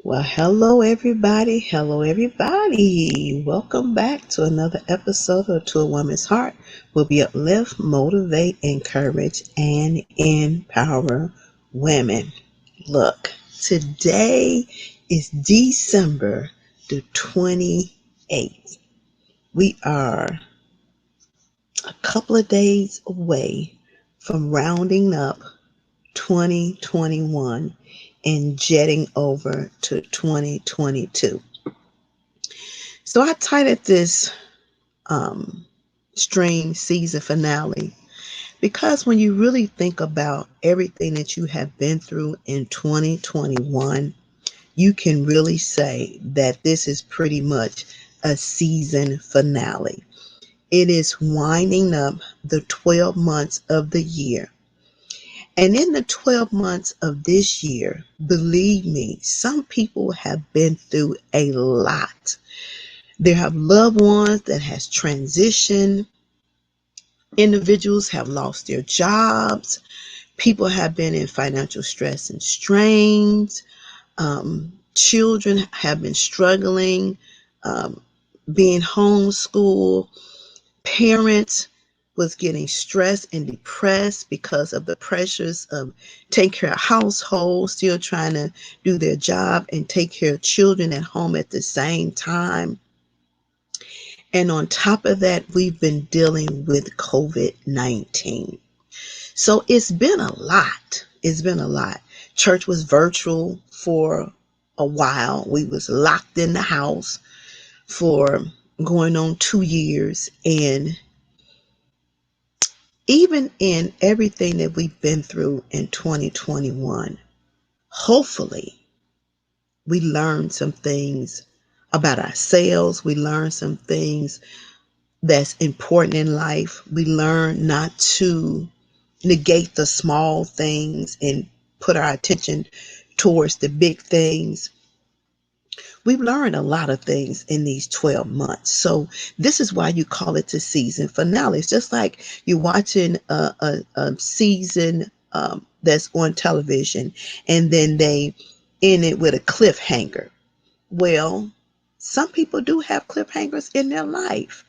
Well, hello everybody. Hello everybody. Welcome back to another episode of To a Woman's Heart, where we uplift, motivate, encourage, and empower women. Look, today is December the 28th. We are a couple of days away from rounding up 2021 and jetting over to 2022. So I titled this stream season finale because when you really think about everything that you have been through in 2021, you can really say that this is pretty much a season finale. It is winding up the 12 months of the year. And in the 12 months of this year, believe me, some people have been through a lot. They have loved ones that has transitioned. Individuals have lost their jobs. People have been in financial stress and strains. Children have been struggling, being homeschooled. Parents was getting stressed and depressed because of the pressures of taking care of households, still trying to do their job and take care of children at home at the same time. And on top of that, we've been dealing with COVID-19. So it's been a lot. It's been a lot. Church was virtual for a while. We was locked in the house for going on 2 years. And even in everything that we've been through in 2021, hopefully we learned some things about ourselves. We learned some things that's important in life. We learn not to negate the small things and put our attention towards the big things. We've learned a lot of things in these 12 months. So this is why you call it the season finale. It's just like you're watching a season that's on television and then they end it with a cliffhanger. Well, some people do have cliffhangers in their life.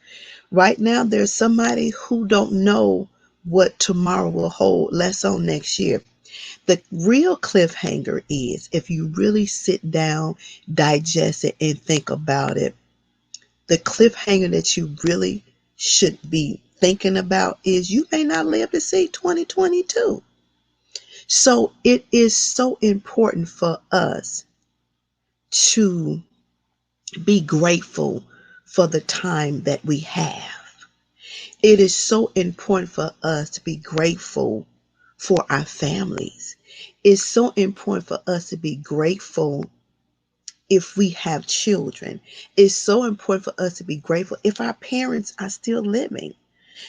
Right now, there's somebody who don't know what tomorrow will hold, less on next year. The real cliffhanger is if you really sit down, digest it, and think about it. The cliffhanger that you really should be thinking about is you may not live to see 2022. So it is so important for us to be grateful for the time that we have. It is so important for us to be grateful for our families. It's so important for us to be grateful if we have children. It's so important for us to be grateful if our parents are still living,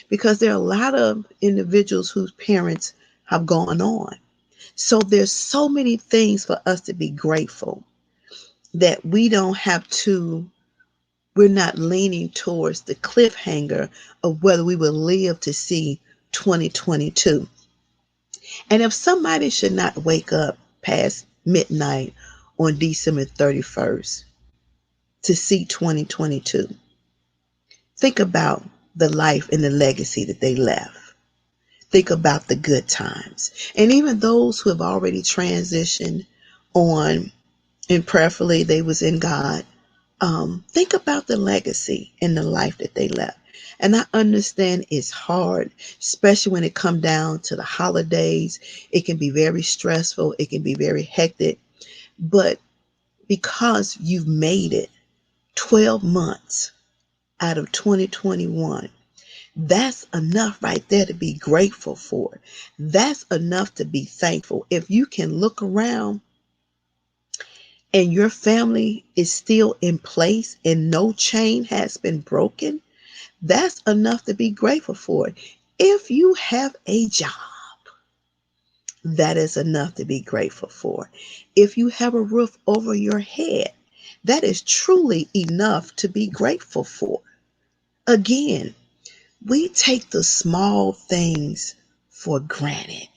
because there are a lot of individuals whose parents have gone on. So there's so many things for us to be grateful that we're not leaning towards the cliffhanger of whether we will live to see 2022. And if somebody should not wake up past midnight on December 31st to see 2022, think about the life and the legacy that they left. Think about the good times. And even those who have already transitioned on, and prayerfully they was in God, think about the legacy and the life that they left. And I understand it's hard, especially when it come down to the holidays. It can be very stressful. It can be very hectic. But because you've made it 12 months out of 2021, that's enough right there to be grateful for. That's enough to be thankful. If you can look around and your family is still in place and no chain has been broken, that's enough to be grateful for. If you have a job, that is enough to be grateful for. If you have a roof over your head, that is truly enough to be grateful for. Again, we take the small things for granted.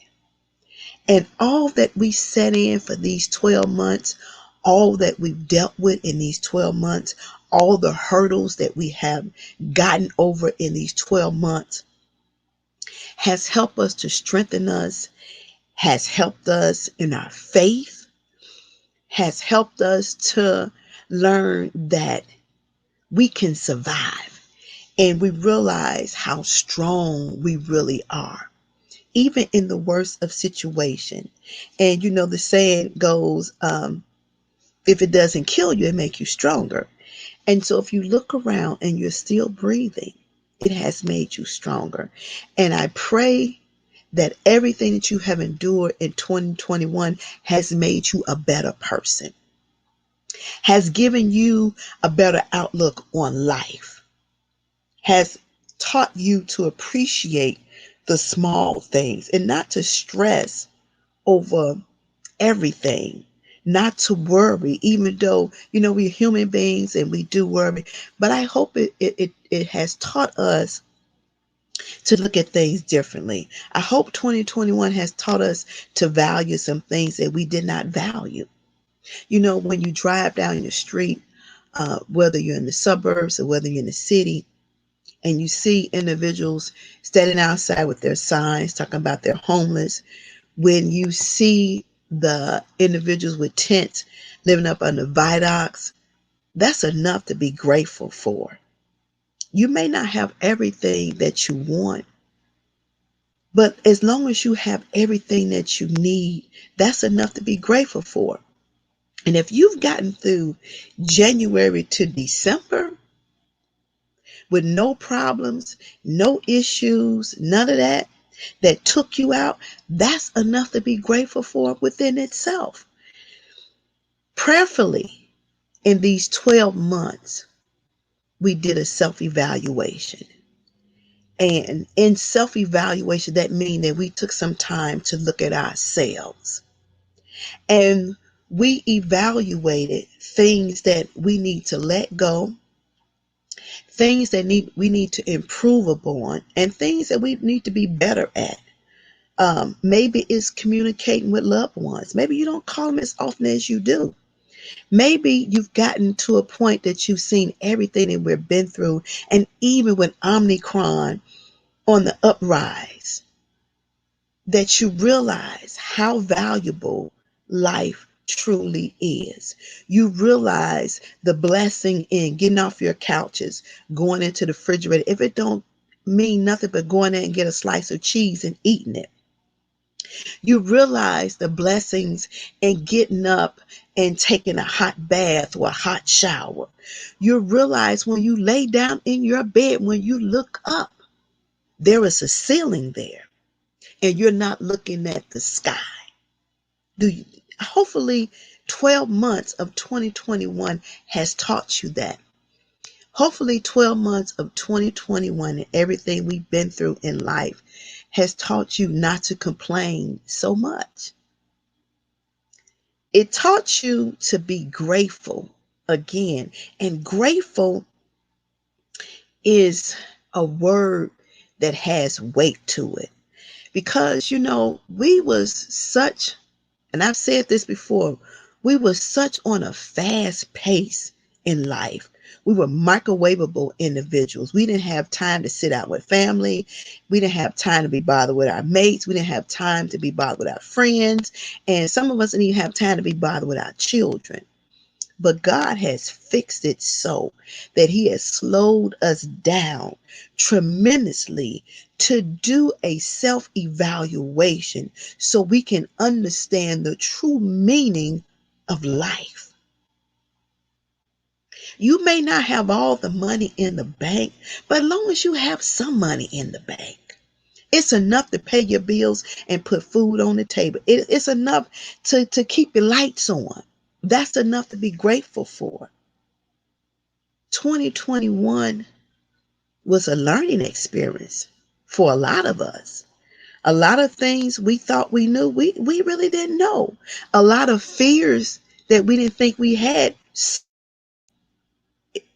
And all that we set in for these 12 months, all that we've dealt with in these 12 months, all the hurdles that we have gotten over in these 12 months has helped us to strengthen us, has helped us in our faith, has helped us to learn that we can survive. And we realize how strong we really are, even in the worst of situation. And you know, the saying goes, if it doesn't kill you, it makes you stronger. And so if you look around and you're still breathing, it has made you stronger. And I pray that everything that you have endured in 2021 has made you a better person, has given you a better outlook on life, has taught you to appreciate the small things and not to stress over everything, not to worry, even though, you know, we're human beings and we do worry. But I hope it has taught us to look at things differently. I hope 2021 has taught us to value some things that we did not value. You know, when you drive down your street, whether you're in the suburbs or whether you're in the city, and you see individuals standing outside with their signs talking about they're homeless, when you see the individuals with tents living up under viaducts, that's enough to be grateful for. You may not have everything that you want, but as long as you have everything that you need, that's enough to be grateful for. And if you've gotten through January to December with no problems, no issues, none of that, that took you out, that's enough to be grateful for within itself. Prayerfully, in these 12 months, we did a self evaluation. And in self evaluation, that means that we took some time to look at ourselves. And we evaluated things that we need to let go, things that we need to improve upon, and things that we need to be better at. Maybe it's communicating with loved ones. Maybe you don't call them as often as you do. Maybe you've gotten to a point that you've seen everything that we've been through, and even with Omicron on the uprise, that you realize how valuable life truly is. You realize the blessing in getting off your couches, going into the refrigerator. If it don't mean nothing but going there and get a slice of cheese and eating it. You realize the blessings in getting up and taking a hot bath or a hot shower. You realize when you lay down in your bed, when you look up, there is a ceiling there and you're not looking at the sky. Do you, hopefully 12 months of 2021 has taught you that. Hopefully 12 months of 2021 and everything we've been through in life has taught you not to complain so much. It taught you to be grateful again. And grateful is a word that has weight to it. Because, you know, we was such, and I've said this before, we were such on a fast pace in life. We were microwavable individuals. We didn't have time to sit out with family. We didn't have time to be bothered with our mates. We didn't have time to be bothered with our friends. And some of us didn't even have time to be bothered with our children. But God has fixed it so that He has slowed us down tremendously to do a self evaluation so we can understand the true meaning of life. You may not have all the money in the bank, but as long as you have some money in the bank, it's enough to pay your bills and put food on the table. It's enough to keep your lights on. That's enough to be grateful for. 2021 was a learning experience for a lot of us. A lot of things we thought we knew, we really didn't know. A lot of fears that we didn't think we had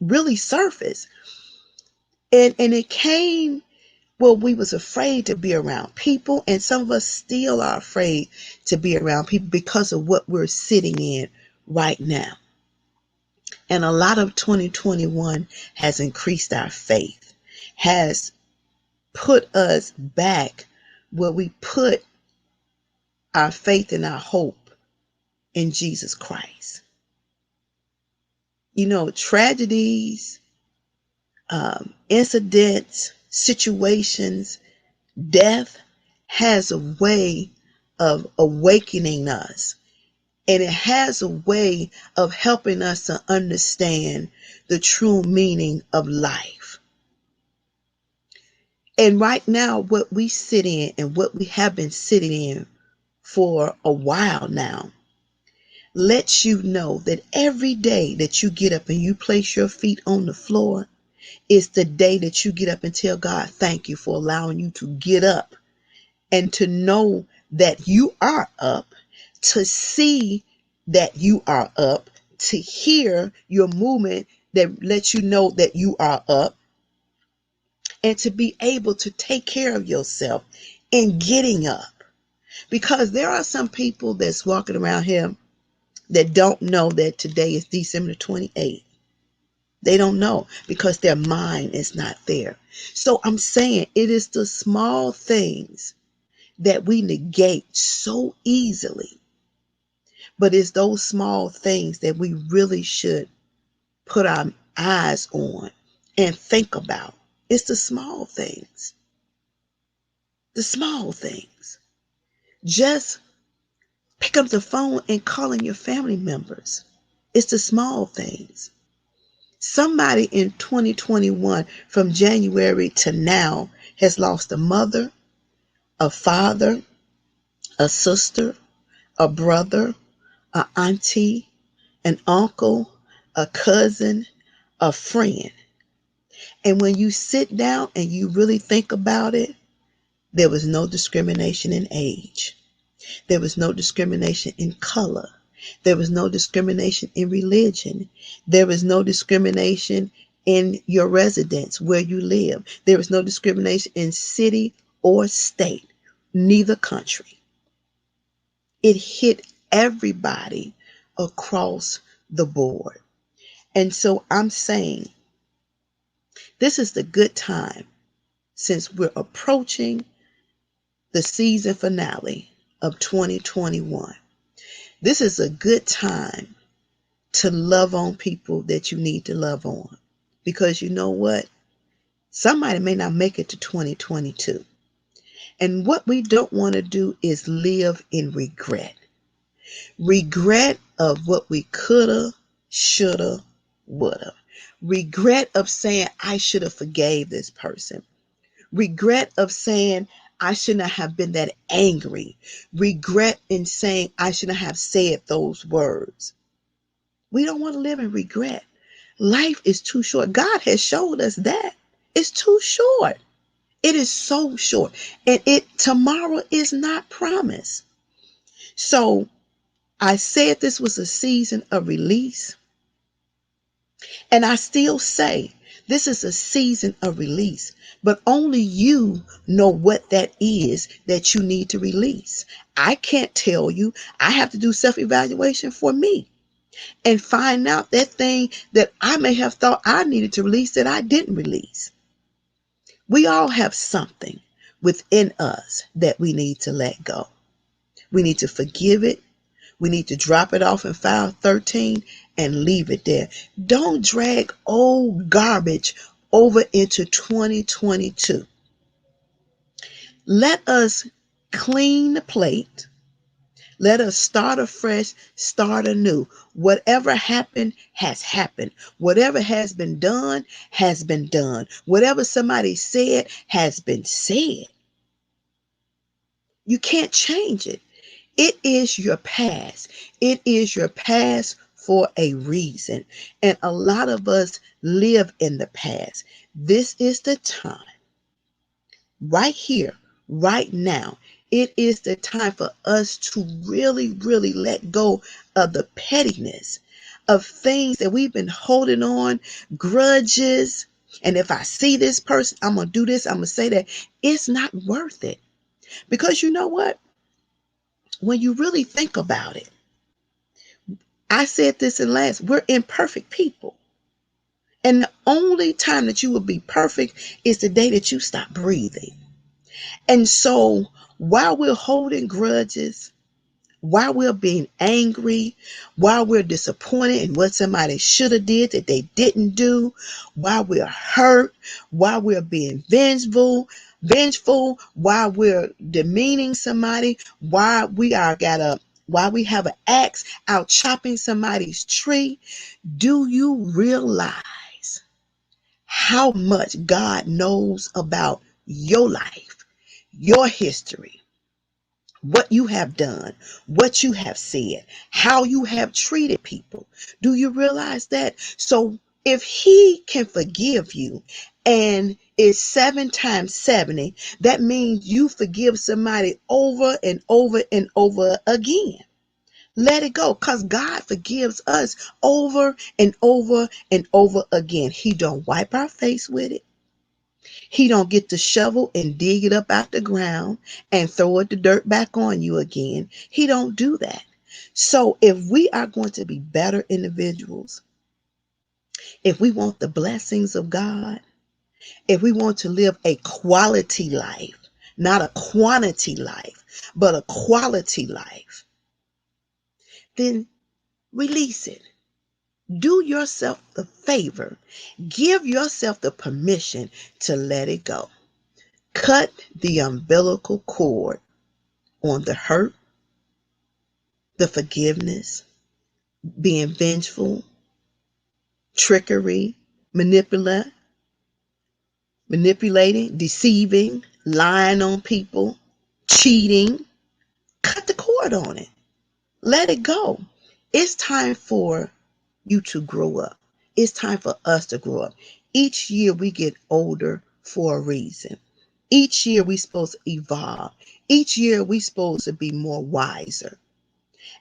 really surfaced. And it came, well, we was afraid to be around people, and some of us still are afraid to be around people because of what we're sitting in right now. And a lot of 2021 has increased our faith, has put us back where we put our faith and our hope in Jesus Christ. You know, tragedies, incidents, situations, death has a way of awakening us, and it has a way of helping us to understand the true meaning of life. And right now, what we sit in and what we have been sitting in for a while now lets you know that every day that you get up and you place your feet on the floor is the day that you get up and tell God, thank you for allowing you to get up and to know that you are up, to see that you are up, to hear your movement that lets you know that you are up, and to be able to take care of yourself in getting up. Because there are some people that's walking around here that don't know that today is December 28th. They don't know because their mind is not there. So I'm saying it is the small things that we negate so easily, but it's those small things that we really should put our eyes on and think about. It's the small things. The small things. Just pick up the phone and calling your family members. It's the small things. Somebody in 2021 from January to now has lost a mother, a father, a sister, a brother, an auntie, an uncle, a cousin, a friend. And when you sit down and you really think about it, there was no discrimination in age. There was no discrimination in color. There was no discrimination in religion. There was no discrimination in your residence, where you live. There was no discrimination in city or state, neither country. It hit everybody across the board. And so I'm saying this is the good time, since we're approaching the season finale of 2021. This is a good time to love on people that you need to love on. Because you know what? Somebody may not make it to 2022. And what we don't want to do is live in regret. Regret of what we coulda, shoulda, woulda. Regret of saying, I should have forgave this person. Regret of saying, I should not have been that angry. Regret in saying, I should not have said those words. We don't want to live in regret. Life is too short. God has showed us that. It's too short. It is so short. And tomorrow is not promised. So I said this was a season of release. And I still say this is a season of release. But only you know what that is that you need to release. I can't tell you. I have to do self-evaluation for me and find out that thing that I may have thought I needed to release that I didn't release. We all have something within us that we need to let go. We need to forgive it. We need to drop it off in file 13 and leave it there. Don't drag old garbage over into 2022. Let us clean the plate. Let us start afresh, start anew. Whatever happened has happened. Whatever has been done has been done. Whatever somebody said has been said. You can't change it. It is your past. It is your past for a reason. And a lot of us live in the past. This is the time, right here, right now. It is the time for us to really, really let go of the pettiness of things that we've been holding on, grudges. And if I see this person, I'm going to do this, I'm going to say that. It's not worth it. Because you know what? When you really think about it, I said this in last, we're imperfect people. And the only time that you will be perfect is the day that you stop breathing. And so while we're holding grudges, while we're being angry, while we're disappointed in what somebody should have did that they didn't do, while we're hurt, while we're being vengeful, while we're demeaning somebody, while we have an axe out chopping somebody's tree, do you realize how much God knows about your life, your history, what you have done, what you have said, how you have treated people? Do you realize that? So if he can forgive you and it's 7 times 70, that means you forgive somebody over and over and over again. Let it go, because God forgives us over and over and over again. He don't wipe our face with it. He don't get the shovel and dig it up out the ground and throw the dirt back on you again. He don't do that. So if we are going to be better individuals, if we want the blessings of God, if we want to live a quality life, not a quantity life, but a quality life, then release it. Do yourself the favor. Give yourself the permission to let it go. Cut the umbilical cord on the hurt, the forgiveness, being vengeful, trickery, manipulating, deceiving, lying on people, cheating. Cut the cord on it. Let it go. It's time for you to grow up. It's time for us to grow up. Each year we get older for a reason. Each year we're supposed to evolve. Each year we're supposed to be more wiser.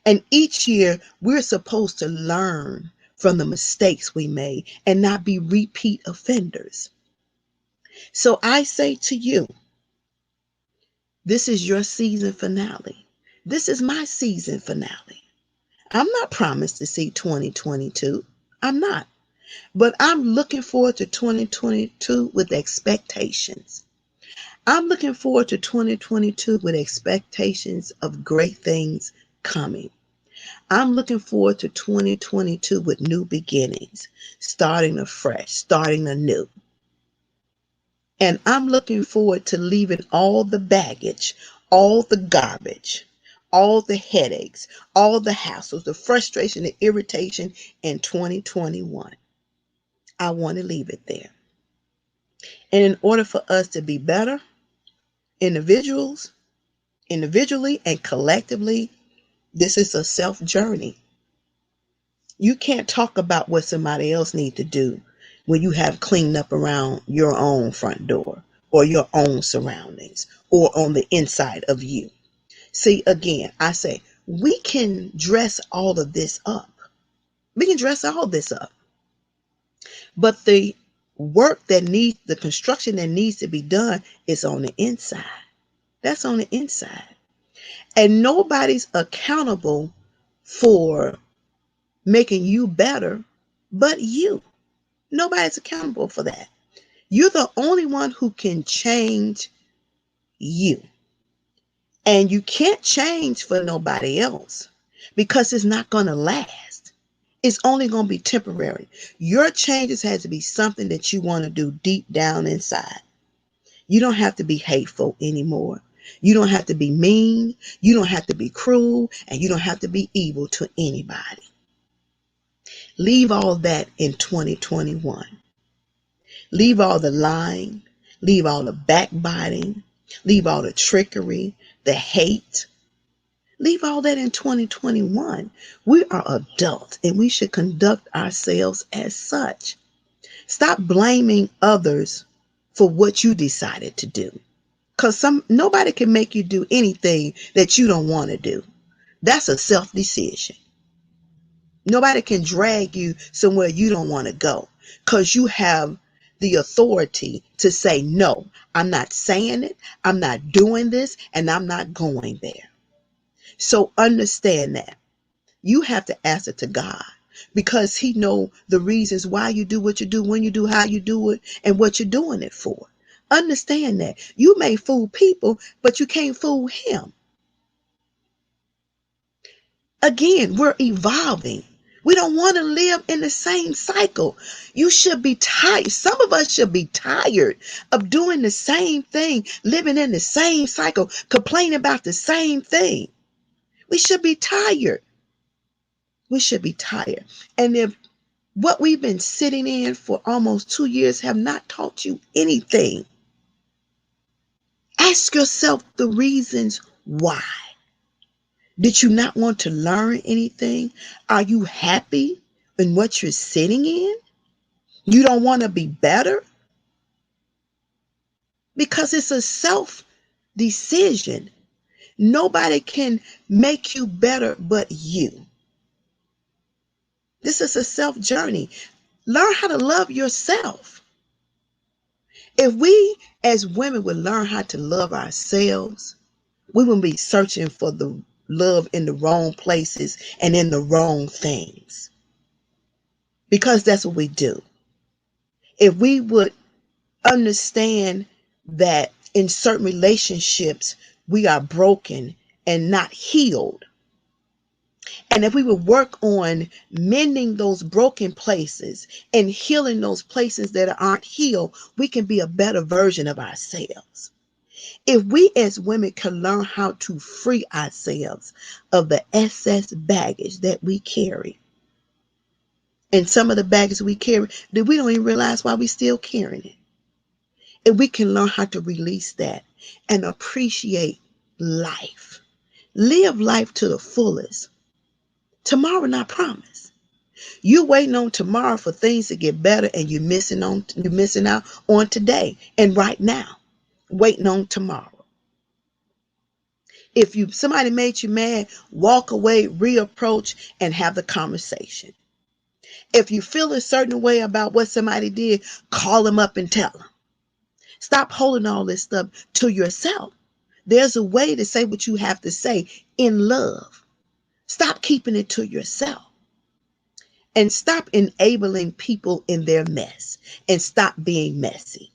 And each year we're supposed to learn from the mistakes we made and not be repeat offenders. So I say to you, this is your season finale. This is my season finale. I'm not promised to see 2022. I'm not. But I'm looking forward to 2022 with expectations. I'm looking forward to 2022 with expectations of great things coming. I'm looking forward to 2022 with new beginnings, starting afresh, starting anew. And I'm looking forward to leaving all the baggage, all the garbage, all the headaches, all the hassles, the frustration, the irritation in 2021. I want to leave it there. And in order for us to be better individually and collectively, this is a self journey. You can't talk about what somebody else needs to do when you have cleaned up around your own front door or your own surroundings or on the inside of you. See, again, I say we can dress all of this up. We can dress all this up. But the the construction that needs to be done is on the inside. That's on the inside. And nobody's accountable for making you better but you. Nobody's accountable for that. You're the only one who can change you. And you can't change for nobody else because it's not going to last. It's only going to be temporary. Your changes has to be something that you want to do deep down inside. You don't have to be hateful anymore. You don't have to be mean. You don't have to be cruel. And you don't have to be evil to anybody. Leave all that in 2021. Leave all the lying. Leave all the backbiting. Leave all the trickery, the hate. Leave all that in 2021. We are adults and we should conduct ourselves as such. Stop blaming others for what you decided to do. Because nobody can make you do anything that you don't want to do. That's a self-decision. Nobody can drag you somewhere you don't want to go. Because you have the authority to say, no, I'm not saying it, I'm not doing this, and I'm not going there. So understand that. You have to ask it to God because he know the reasons why you do what you do, when you do, how you do it, and what you're doing it for. Understand that. You may fool people, but you can't fool him. Again, we're evolving. We don't want to live in the same cycle. You should be tired. Some of us should be tired of doing the same thing, living in the same cycle, complaining about the same thing. We should be tired. We should be tired. And if what we've been sitting in for almost 2 years have not taught you anything, ask yourself the reasons why. Did you not want to learn anything? Are you happy in what you're sitting in? You don't want to be better? Because it's a self decision. Nobody can make you better but you. This is a self journey. Learn how to love yourself. If we as women would learn how to love ourselves, we wouldn't be searching for the love in the wrong places and in the wrong things. Because that's what we do. If we would understand that in certain relationships we are broken and not healed, and if we would work on mending those broken places and healing those places that aren't healed, we can be a better version of ourselves. If we as women can learn how to free ourselves of the excess baggage that we carry, and some of the baggage we carry that we don't even realize why we still carrying it. If we can learn how to release that and appreciate life, live life to the fullest. Tomorrow not promised. You waiting on tomorrow for things to get better, and you're missing out on today and right now, waiting on tomorrow. If somebody made you mad, walk away, reapproach, and have the conversation. If you feel a certain way about what somebody did, call them up and tell them. Stop holding all this stuff to yourself. There's a way to say what you have to say in love. Stop keeping it to yourself. And stop enabling people in their mess. And stop being messy.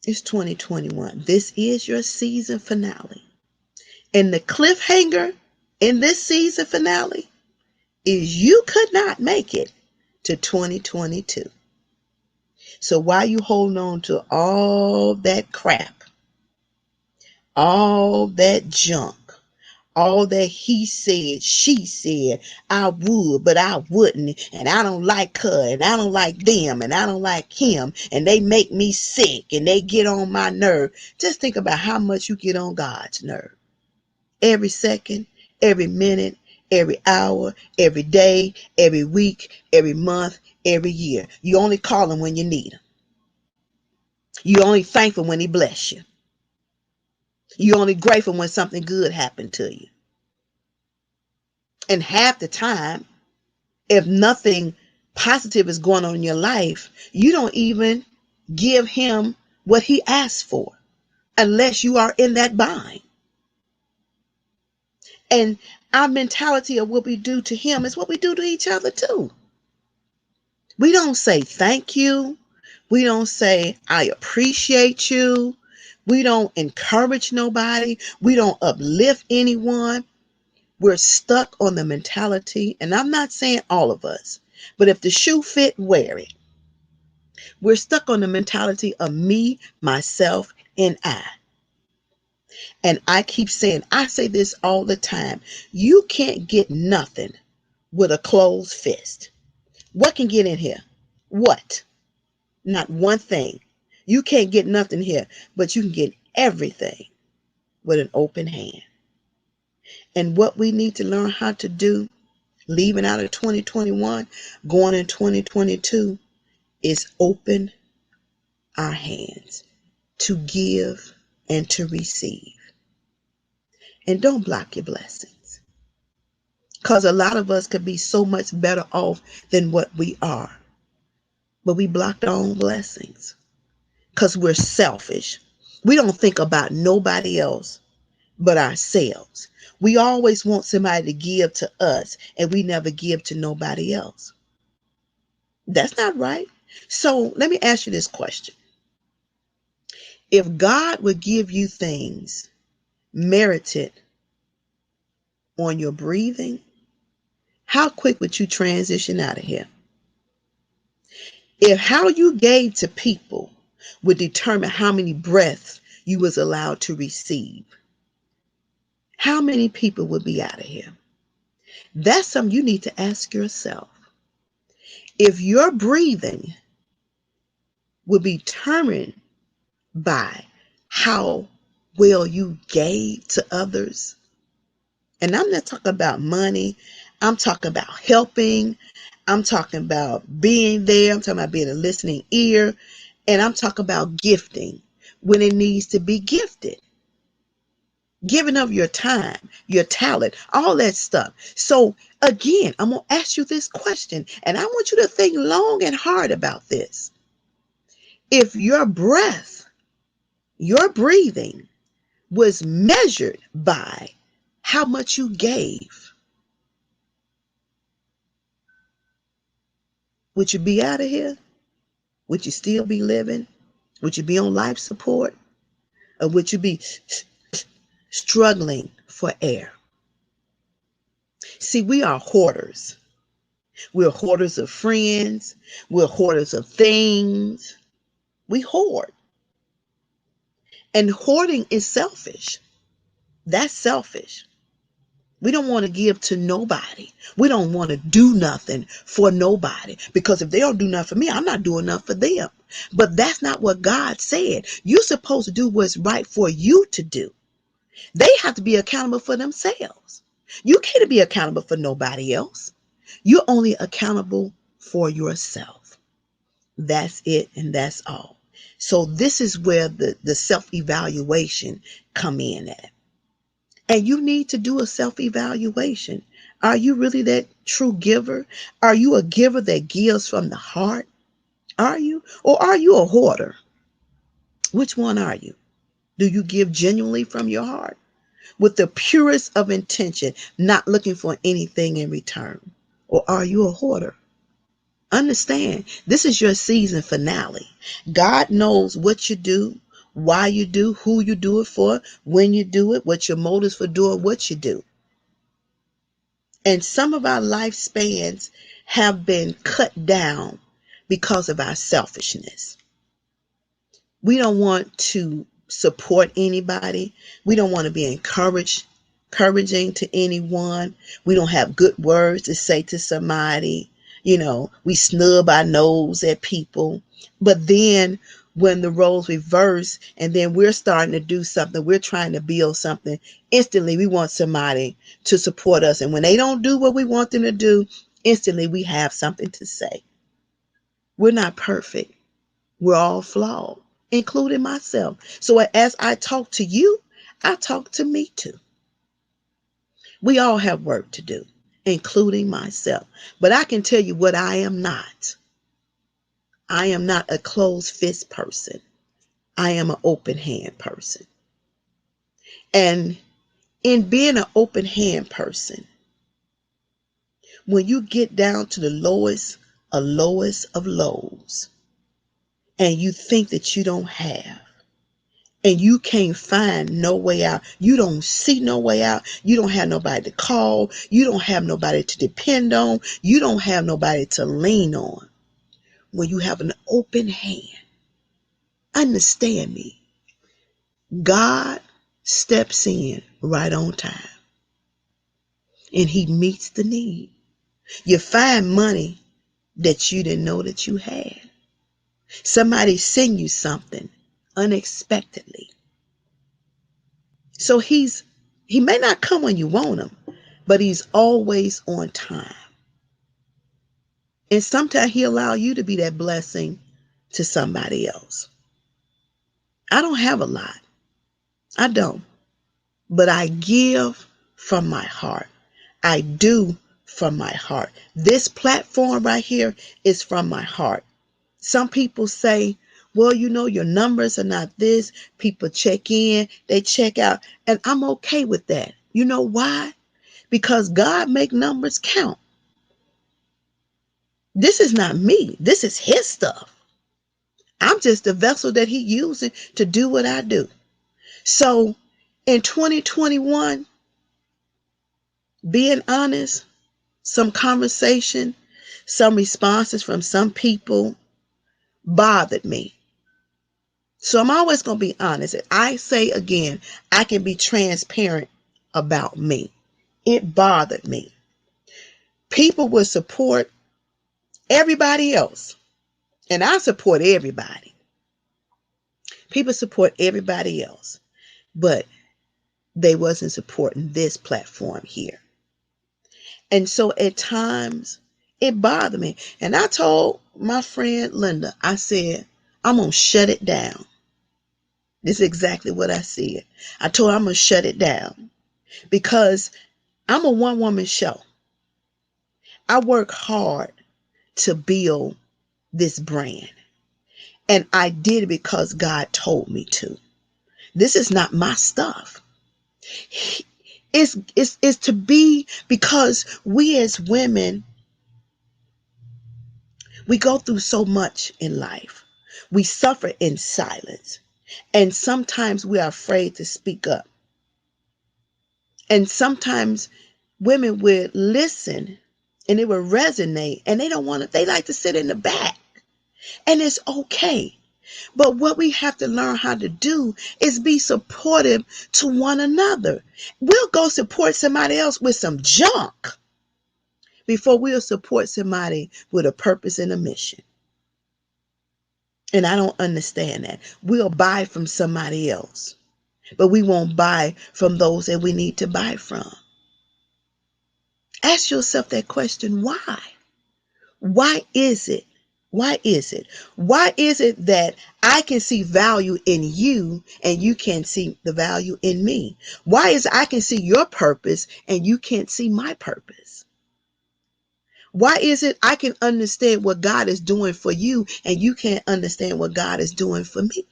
It's 2021. This is your season finale. And the cliffhanger in this season finale is you could not make it to 2022. So why you holding on to all that crap, all that junk, all that he said, she said, I would, but I wouldn't, and I don't like her, and I don't like them, and I don't like him, and they make me sick, and they get on my nerve. Just think about how much you get on God's nerve. Every second, every minute, every hour, every day, every week, every month, every year. You only call him when you need him. You only thankful when he bless you. You only grateful when something good happened to you. And half the time, if nothing positive is going on in your life, you don't even give him what he asked for unless you are in that bind. And our mentality of what we do to him is what we do to each other too. We don't say thank you. We don't say I appreciate you. We don't encourage nobody. We don't uplift anyone. We're stuck on the mentality, and I'm not saying all of us, but if the shoe fit, wear it. We're stuck on the mentality of me, myself, and I. And I keep saying, I say this all the time. You can't get nothing with a closed fist. What can get in here? What? Not one thing. You can't get nothing here, but you can get everything with an open hand. And what we need to learn how to do, leaving out of 2021, going in 2022, is open our hands to give and to receive. And don't block your blessings. Because a lot of us could be so much better off than what we are. But we blocked our own blessings because we're selfish. We don't think about nobody else but ourselves. We always want somebody to give to us, and we never give to nobody else. That's not right. So let me ask you this question. If God would give you things merited on your breathing, how quick would you transition out of here? If how you gave to people would determine how many breaths you was allowed to receive, how many people would be out of here? That's something you need to ask yourself. If your breathing would be determined by how well you gave to others, and I'm not talking about money, I'm talking about helping, I'm talking about being there, I'm talking about being a listening ear, and I'm talking about gifting when it needs to be gifted. Giving of your time, your talent, all that stuff. So again, I'm going to ask you this question, and I want you to think long and hard about this. If your breath, your breathing was measured by how much you gave, would you be out of here? Would you still be living? Would you be on life support? Or would you be struggling for air? See, we are hoarders. We're hoarders of friends. We're hoarders of things. We hoard. And hoarding is selfish. That's selfish. We don't want to give to nobody. We don't want to do nothing for nobody. Because if they don't do nothing for me, I'm not doing nothing for them. But that's not what God said. You're supposed to do what's right for you to do. They have to be accountable for themselves. You can't be accountable for nobody else. You're only accountable for yourself. That's it, and that's all. So this is where the self-evaluation come in at. And you need to do a self-evaluation. Are you really that true giver? Are you a giver that gives from the heart? Are you? Or are you a hoarder? Which one are you? Do you give genuinely from your heart? With the purest of intention, not looking for anything in return? Or are you a hoarder? Understand, this is your season finale. God knows what you do, why you do, who you do it for, when you do it, what your motives for doing what you do. And some of our lifespans have been cut down because of our selfishness. We don't want to support anybody. We don't want to be encouraging to anyone. We don't have good words to say to somebody. We snub our nose at people. But then when the roles reverse and then we're starting to do something, we're trying to build something, instantly we want somebody to support us. And when they don't do what we want them to do, instantly we have something to say. We're not perfect. We're all flawed, including myself. So as I talk to you, I talk to me too. We all have work to do, including myself. But I can tell you what I am not. I am not a closed fist person. I am an open hand person. And in being an open hand person, when you get down to the lowest of lows, and you think that you don't have, and you can't find no way out. You don't see no way out. You don't have nobody to call. You don't have nobody to depend on. You don't have nobody to lean on. When you have an open hand, understand me, God steps in right on time and he meets the need. You find money that you didn't know that you had. Somebody send you something unexpectedly. So he may not come when you want him, but he's always on time. And sometimes he allow you to be that blessing to somebody else. I don't have a lot. I don't. But I give from my heart. I do from my heart. This platform right here is from my heart. Some people say, well, you know, your numbers are not this. People check in, they check out. And I'm okay with that. You know why? Because God make numbers count. This is not me. This is his stuff. I'm just a vessel that he using to do what I do. So in 2021, being honest, some conversation, some responses from some people bothered me. So I'm always going to be honest. I say again, I can be transparent about me. It bothered me. People will support everybody else, and I support everybody. People support everybody else, but they wasn't supporting this platform here. And so at times it bothered me. And I told my friend Linda, I said, I'm going to shut it down. This is exactly what I said. I told her I'm going to shut it down because I'm a one-woman show. I work hard to build this brand. And I did it because God told me to. This is not my stuff. It's to be, because we as women, we go through so much in life. We suffer in silence. And sometimes we are afraid to speak up. And sometimes women will listen and it will resonate, and they don't want to, they like to sit in the back. And it's okay. But what we have to learn how to do is be supportive to one another. We'll go support somebody else with some junk before we'll support somebody with a purpose and a mission. And I don't understand that. We'll buy from somebody else, but we won't buy from those that we need to buy from. Ask yourself that question, why? Why is it? Why is it? Why is it that I can see value in you and you can't see the value in me? Why is it I can see your purpose and you can't see my purpose? Why is it I can understand what God is doing for you and you can't understand what God is doing for me?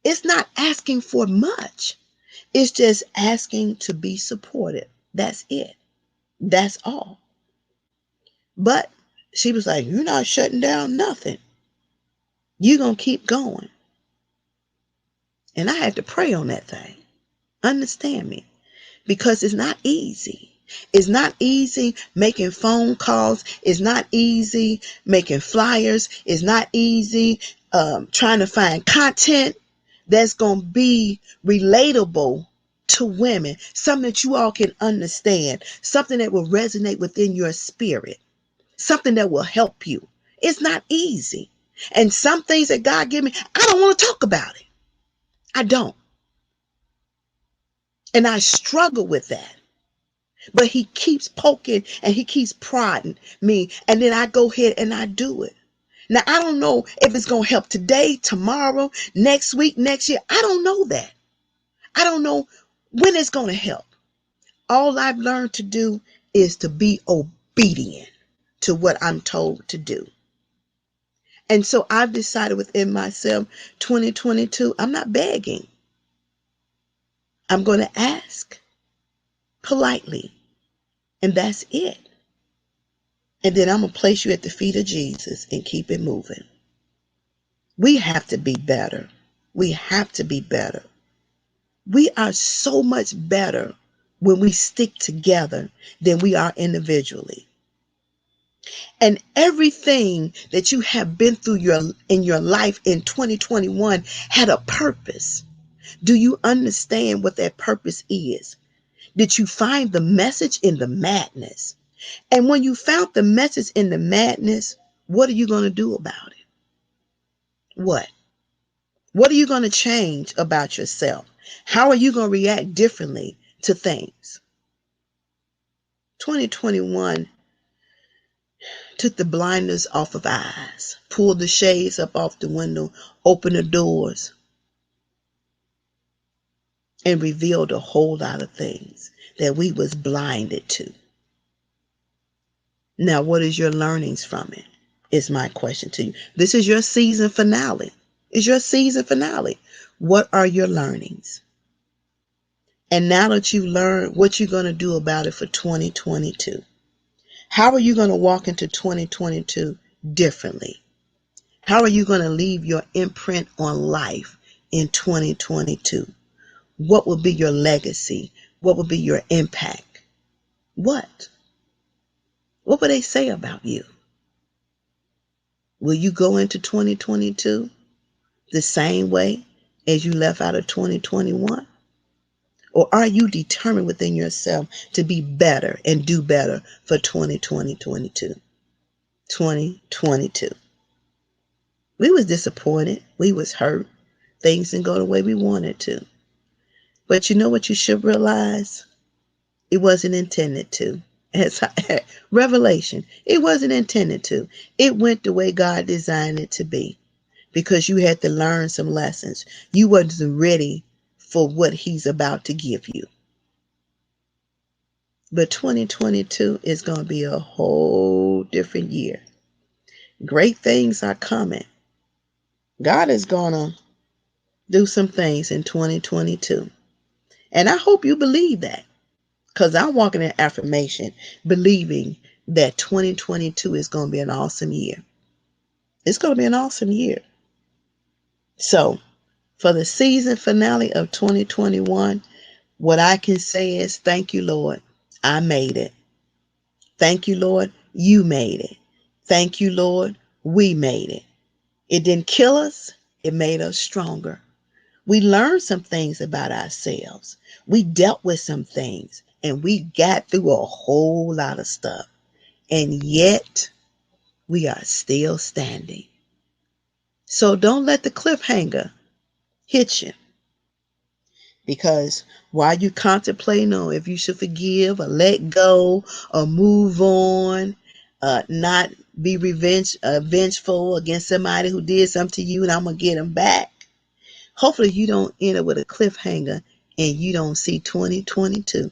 It's not asking for much. It's just asking to be supported. That's it. That's all. But she was like, you're not shutting down nothing. You're going to keep going. And I had to pray on that thing. Understand me. Because it's not easy. It's not easy making phone calls. It's not easy making flyers. It's not easy trying to find content that's going to be relatable to women. Something that you all can understand. Something that will resonate within your spirit. Something that will help you. It's not easy. And some things that God gave me, I don't want to talk about it. I don't. And I struggle with that. But he keeps poking and he keeps prodding me. And then I go ahead and I do it. Now, I don't know if it's going to help today, tomorrow, next week, next year. I don't know that. I don't know when it's going to help. All I've learned to do is to be obedient to what I'm told to do. And so I've decided within myself, 2022, I'm not begging. I'm going to ask politely. And that's it. And then I'm going to place you at the feet of Jesus and keep it moving. We have to be better. We have to be better. We are so much better when we stick together than we are individually. And everything that you have been through in your life in 2021 had a purpose. Do you understand what that purpose is? Did you find the message in the madness? And when you found the message in the madness, what are you going to do about it? What? What are you going to change about yourself? How are you going to react differently to things? 2021 took the blinders off of eyes, pulled the shades up off the window, opened the doors, and revealed a whole lot of things that we was blinded to. Now, what is your learnings from it? Is my question to you. This is your season finale. It's your season finale. What are your learnings? And now that you've learned, what you're going to do about it for 2022. How are you going to walk into 2022 differently? How are you going to leave your imprint on life in 2022? What will be your legacy? What will be your impact? What? What will they say about you? Will you go into 2022 the same way as you left out of 2021? Or are you determined within yourself to be better and do better for 2022? 2022. We was disappointed. We was hurt. Things didn't go the way we wanted to. But you know what you should realize? It wasn't intended to. As Revelation, it wasn't intended to. It went the way God designed it to be because you had to learn some lessons. You wasn't ready for what he's about to give you. But 2022 is going to be a whole different year. Great things are coming. God is going to do some things in 2022. And I hope you believe that. Because I'm walking in affirmation, believing that 2022 is going to be an awesome year. It's going to be an awesome year. So, for the season finale of 2021, what I can say is thank you, Lord. I made it. Thank you, Lord. You made it. Thank you, Lord. We made it. It didn't kill us. It made us stronger. We learned some things about ourselves. We dealt with some things and we got through a whole lot of stuff. And yet we are still standing. So don't let the cliffhanger hit you. Because while you contemplating on if you should forgive or let go or move on, not be vengeful against somebody who did something to you and I'm going to get them back. Hopefully you don't end up with a cliffhanger and you don't see 2022.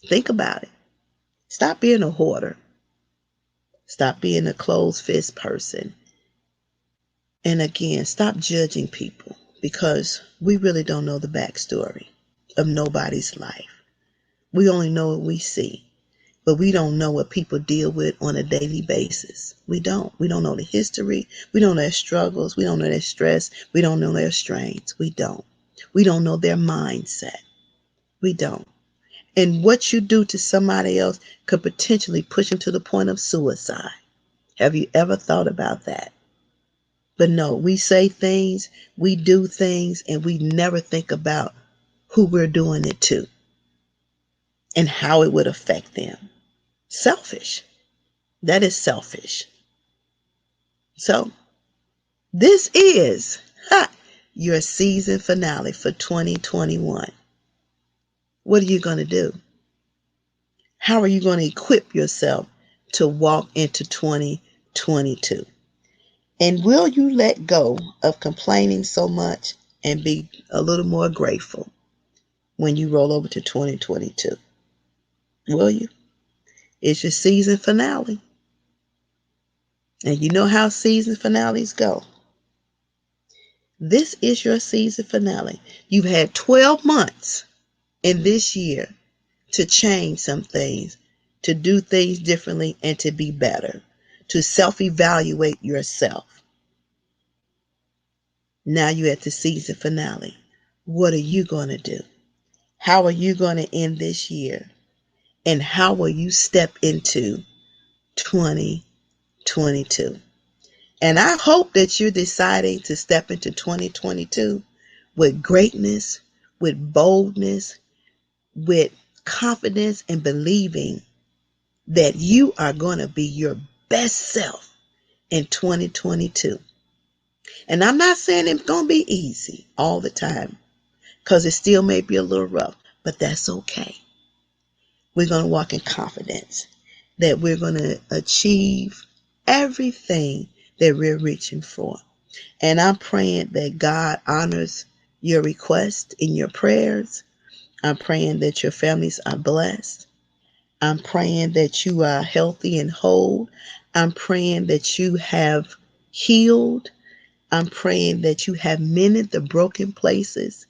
Think about it. Stop being a hoarder. Stop being a closed fist person. And again, stop judging people because we really don't know the backstory of nobody's life. We only know what we see, but we don't know what people deal with on a daily basis. We don't. We don't know the history. We don't know their struggles. We don't know their stress. We don't know their strains. We don't. We don't know their mindset. We don't. And what you do to somebody else could potentially push them to the point of suicide. Have you ever thought about that? But no, we say things, we do things, and we never think about who we're doing it to and how it would affect them. Selfish. That is selfish. So, this is your season finale for 2021. What are you going to do? How are you going to equip yourself to walk into 2022? And will you let go of complaining so much and be a little more grateful when you roll over to 2022? Will you? It's your season finale. And you know how season finales go. This is your season finale. You've had 12 months in this year to change some things, to do things differently, and to be better, to self-evaluate yourself. Now you're at the season finale. What are you going to do? How are you going to end this year? And how will you step into 2022? And I hope that you're deciding to step into 2022 with greatness, with boldness, with confidence, and believing that you are going to be your best self in 2022. And I'm not saying it's going to be easy all the time, because it still may be a little rough, but that's okay. We're going to walk in confidence that we're going to achieve everything that we're reaching for. And I'm praying that God honors your request in your prayers. I'm praying that your families are blessed. I'm praying that you are healthy and whole. I'm praying that you have healed. I'm praying that you have mended the broken places.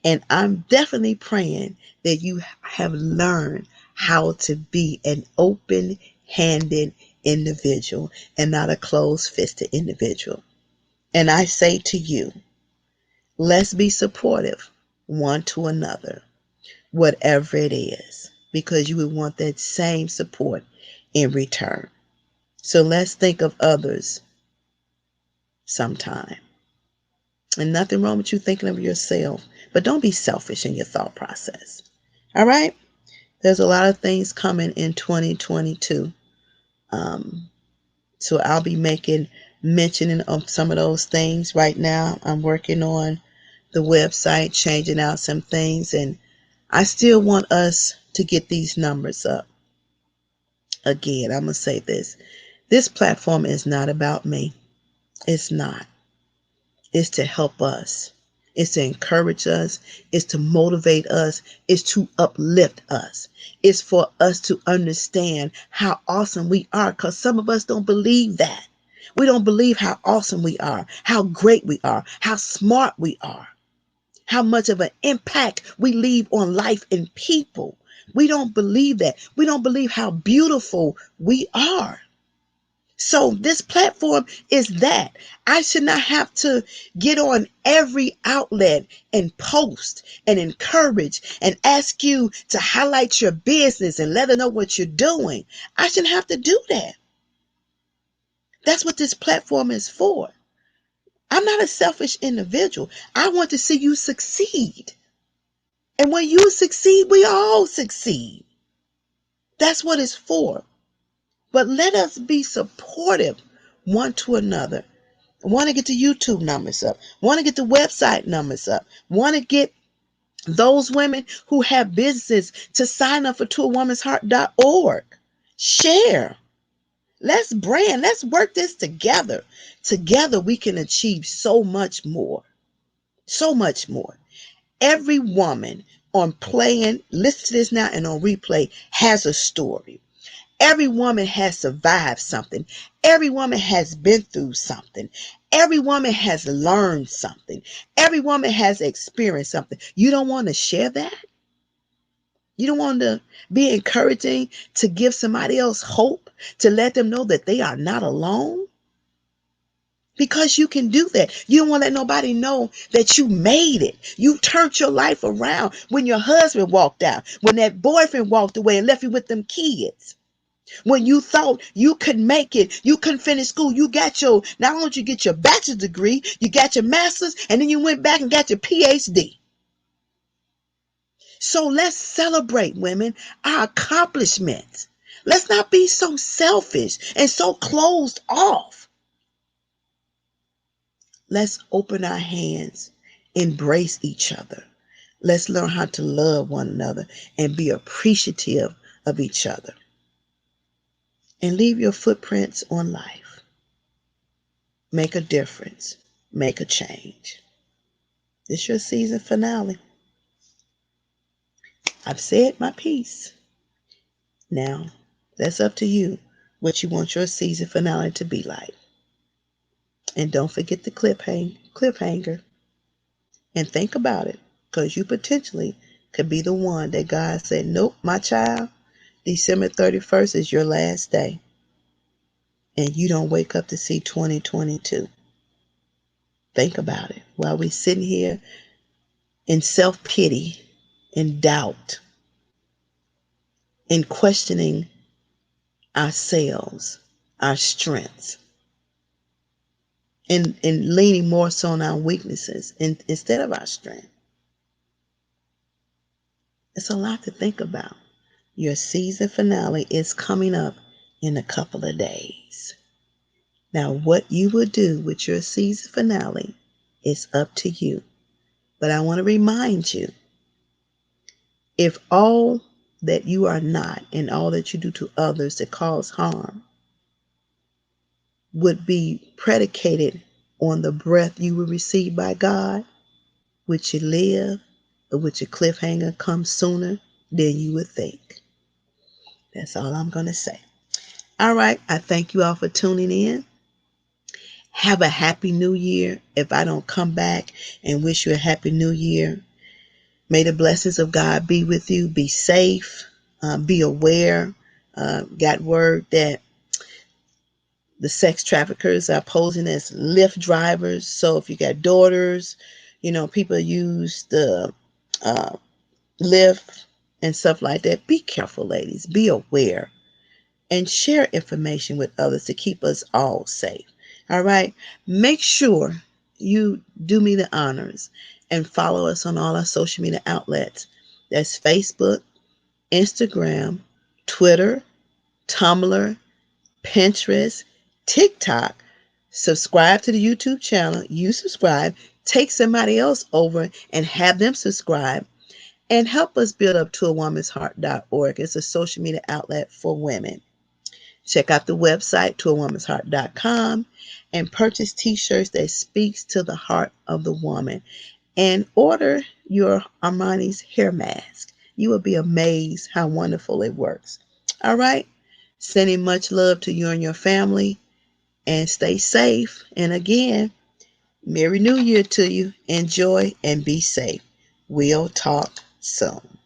And I'm definitely praying that you have learned how to be an open-handed individual and not a closed-fisted individual. And I say to you, let's be supportive one to another, whatever it is, because you would want that same support in return. So let's think of others sometime. And nothing wrong with you thinking of yourself, but don't be selfish in your thought process. All right? There's a lot of things coming in 2022. So I'll be making mentioning of some of those things right now. I'm working on the website, changing out some things, and I still want us to get these numbers up. Again, I'm going to say this. This platform is not about me. It's not. It's to help us. It's to encourage us. It's to motivate us. It's to uplift us. It's for us to understand how awesome we are, because some of us don't believe that. We don't believe how awesome we are, how great we are, how smart we are, how much of an impact we leave on life and people. We don't believe that. We don't believe how beautiful we are. So this platform is that. I should not have to get on every outlet and post and encourage and ask you to highlight your business and let them know what you're doing. I shouldn't have to do that. That's what this platform is for. I'm not a selfish individual. I want to see you succeed. And when you succeed, we all succeed. That's what it's for. But let us be supportive one to another. Want to get the YouTube numbers up. Want to get the website numbers up. Want to get those women who have businesses to sign up for toawomansheart.org. Share. Let's brand. Let's work this together. Together we can achieve so much more. So much more. Every woman on playing, listen to this now, and on replay has a story. Every woman has survived something. Every woman has been through something. Every woman has learned something. Every woman has experienced something. You don't want to share that? You don't want to be encouraging to give somebody else hope, to let them know that they are not alone? Because you can do that. You don't want to let nobody know that you made it. You turned your life around when your husband walked out, when that boyfriend walked away and left you with them kids. When you thought you could make it, you couldn't finish school, you got your, not only did you get your bachelor's degree, you got your master's, and then you went back and got your PhD. So let's celebrate, women, our accomplishments. Let's not be so selfish and so closed off. Let's open our hands, embrace each other. Let's learn how to love one another and be appreciative of each other. And leave your footprints on life. Make a difference. Make a change. This is your season finale. I've said my piece. Now, that's up to you what you want your season finale to be like. And don't forget the cliffhanger. And think about it, because you potentially could be the one that God said, nope, my child, December 31st is your last day. And you don't wake up to see 2022. Think about it. While we're sitting here in self-pity, in doubt, in questioning ourselves, our strengths, and leaning more so on our weaknesses instead of our strength. It's a lot to think about. Your season finale is coming up in a couple of days. Now, what you will do with your season finale is up to you. But I want to remind you, if all that you are not and all that you do to others that cause harm would be predicated on the breath you will receive by God, would you live, or would your cliffhanger come sooner than you would think? That's all I'm going to say. All right. I thank you all for tuning in. Have a happy new year. If I don't come back and wish you a happy new year, may the blessings of God be with you. Be safe. Be aware. Got word that the sex traffickers are posing as Lyft drivers. So if you got daughters, people use the uh, Lyft and stuff like that. Be careful, ladies. Be aware and share information with others to keep us all safe. All right. Make sure you do me the honors and follow us on all our social media outlets. That's Facebook, Instagram, Twitter, Tumblr, Pinterest, TikTok. Subscribe to the YouTube channel. You subscribe. Take somebody else over and have them subscribe and help us build up toawomansheart.org. It's a social media outlet for women. Check out the website, toawomansheart.com, and purchase t-shirts that speaks to the heart of the woman. And order your Armani's hair mask. You will be amazed how wonderful it works. All right? Sending much love to you and your family. And stay safe. And again, Merry New Year to you. Enjoy and be safe. We'll talk soon.